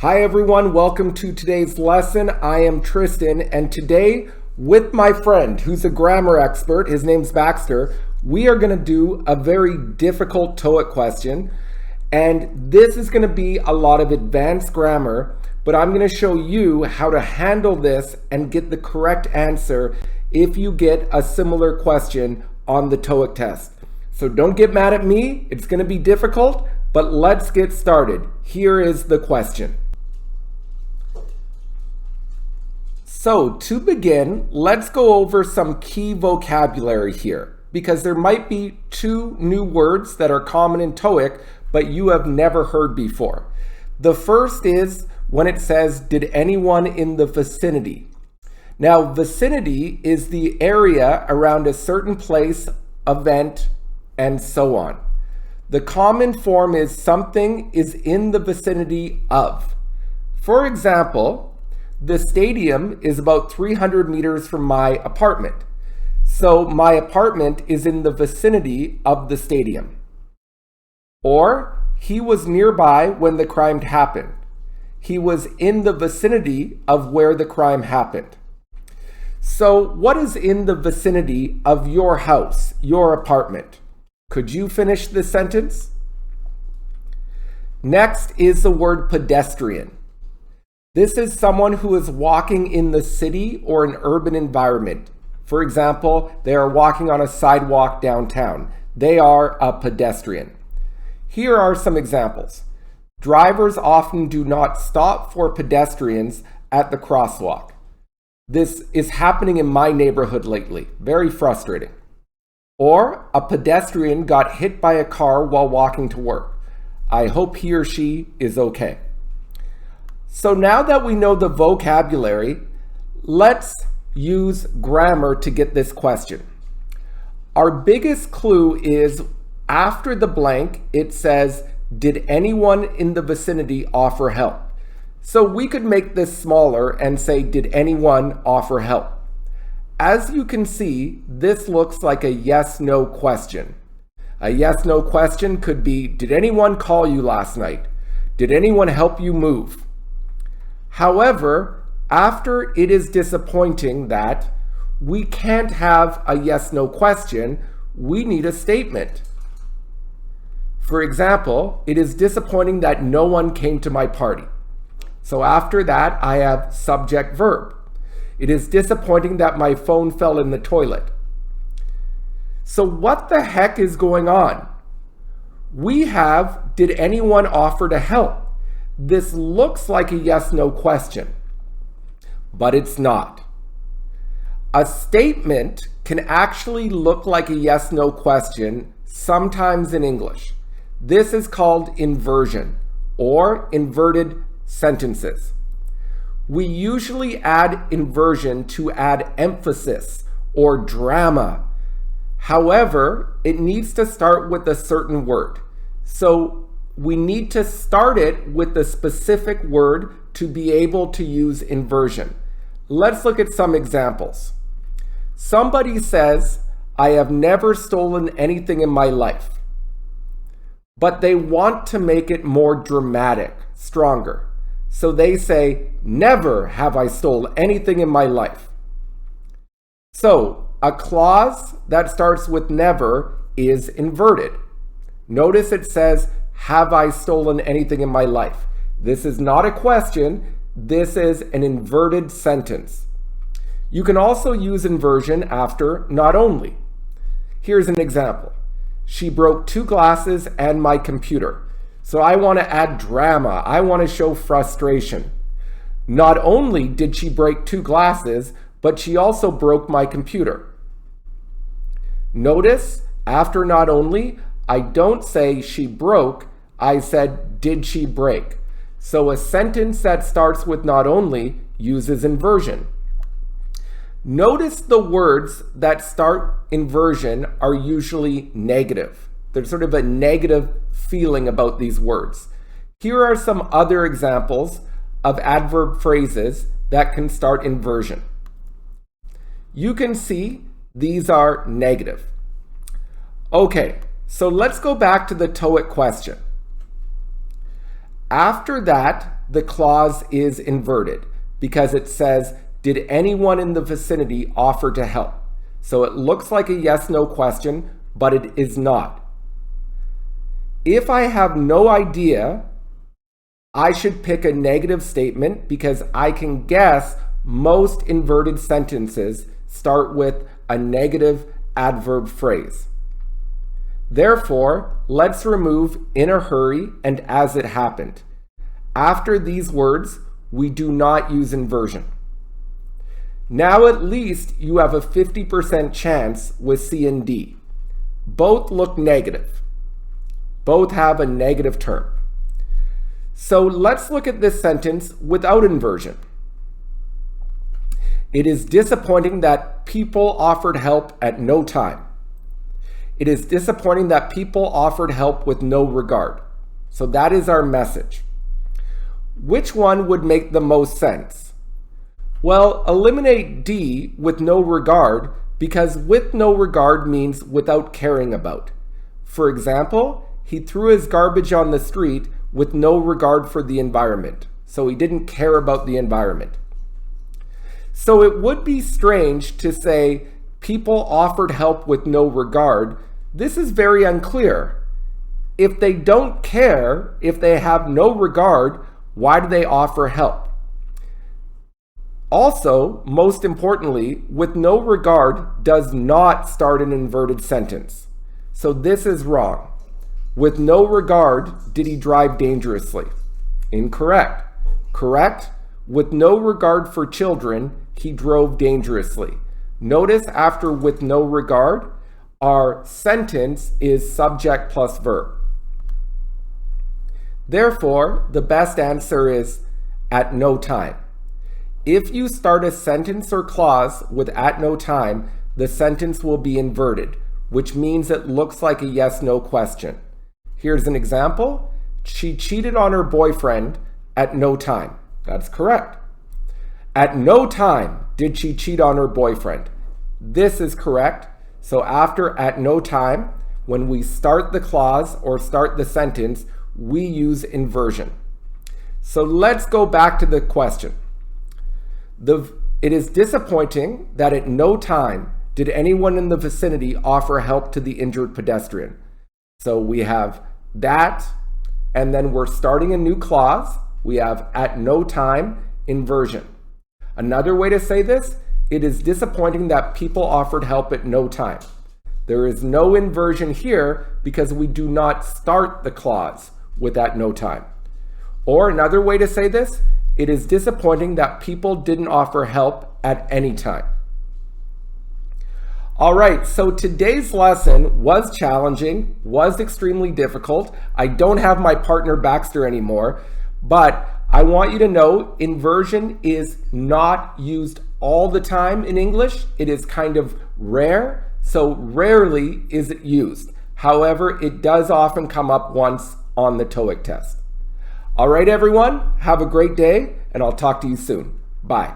Hi everyone, welcome to today's lesson. I am Tristan, and today with my friend who's a grammar expert, his name's Baxter, we are going to do a very difficult Toeic question, and this is going to be a lot of advanced grammar, but I'm going to show you how to handle this and get the correct answer if you get a similar question on the Toeic test. So don't get mad at me, it's going to be difficult, but let's get started. Here is the question. So to begin, let's go over some key vocabulary here, because there might be two new words that are common in Toeic, but you have never heard before. The first is when it says, did anyone in the vicinity? Now, vicinity is the area around a certain place, event, and so on. The common form is something is in the vicinity of. For example, the stadium is about 300 meters from my apartment. So my apartment is in the vicinity of the stadium. Or, he was nearby when the crime happened. He was in the vicinity of where the crime happened. So what is in the vicinity of your house, your apartment? Could you finish this sentence? Next is the word pedestrian. This is someone who is walking in the city or an urban environment. For example, they are walking on a sidewalk downtown. They are a pedestrian. Here are some examples. Drivers often do not stop for pedestrians at the crosswalk. This is happening in my neighborhood lately. Very frustrating. Or a pedestrian got hit by a car while walking to work. I hope he or she is okay. So now that we know the vocabulary, let's use grammar to get this question. Our biggest clue is after the blank, it says, did anyone in the vicinity offer help? So we could make this smaller and say, did anyone offer help? As you can see, this looks like a yes-no question. A yes-no question could be, did anyone call you last night? Did anyone help you move? However, after it is disappointing that we can't have a yes-no question, we need a statement. For example, it is disappointing that no one came to my party. So after that, I have subject verb. It is disappointing that my phone fell in the toilet. So what the heck is going on? We have, did anyone offer to help? This looks like a yes-no question, but it's not. A statement can actually look like a yes-no question sometimes in English. This is called inversion or inverted sentences. We usually add inversion to add emphasis or drama. However, it needs to start with a certain word. So we need to start it with a specific word to be able to use inversion. Let's look at some examples. Somebody says, I have never stolen anything in my life. But they want to make it more dramatic, stronger. So they say, never have I stolen anything in my life. So a clause that starts with never is inverted. Notice it says, have I stolen anything in my life? This is not a question. This is an inverted sentence. You can also use inversion after not only. Here's an example. She broke 2 glasses and my computer. So I want to add drama. I want to show frustration. Not only did she break 2 glasses, but she also broke my computer. Notice, after not only, I don't say she broke, I said, did she break? So a sentence that starts with not only uses inversion. Notice the words that start inversion are usually negative. There's sort of a negative feeling about these words. Here are some other examples of adverb phrases that can start inversion. You can see these are negative. Okay, so let's go back to the Toeic question. After that, the clause is inverted because it says, did anyone in the vicinity offer to help? So it looks like a yes/no question, but it is not. If I have no idea, I should pick a negative statement because I can guess most inverted sentences start with a negative adverb phrase. Therefore, let's remove in a hurry and as it happened. After these words, we do not use inversion. Now at least you have a 50% chance with C and D. Both look negative. Both have a negative term. So let's look at this sentence without inversion. It is disappointing that people offered help at no time. It is disappointing that people offered help with no regard. So that is our message. Which one would make the most sense? Well, eliminate D with no regard because with no regard means without caring about. For example, he threw his garbage on the street with no regard for the environment. So he didn't care about the environment. So it would be strange to say people offered help with no regard. This is very unclear. If they don't care, if they have no regard, why do they offer help? Also, most importantly, with no regard does not start an inverted sentence. So this is wrong. With no regard, did he drive dangerously? Incorrect. Correct? With no regard for children, he drove dangerously. Notice after with no regard, our sentence is subject plus verb. Therefore, the best answer is at no time. If you start a sentence or clause with at no time, the sentence will be inverted, which means it looks like a yes/no question. Here's an example. She cheated on her boyfriend at no time. That's correct. At no time did she cheat on her boyfriend. This is correct. So after at no time, when we start the clause or start the sentence, we use inversion. So let's go back to the question. It is disappointing that at no time did anyone in the vicinity offer help to the injured pedestrian. So we have that, and then we're starting a new clause. We have at no time, inversion. Another way to say this, it is disappointing that people offered help at no time. There is no inversion here because we do not start the clause with at no time. Or another way to say this, it is disappointing that people didn't offer help at any time. All right, so today's lesson was challenging, was extremely difficult. I don't have my partner Baxter anymore, but I want you to know inversion is not used all the time in English. It is kind of rare, so rarely is it used. However, it does often come up once on the Toeic test. All right, everyone, have a great day, and I'll talk to you soon. Bye.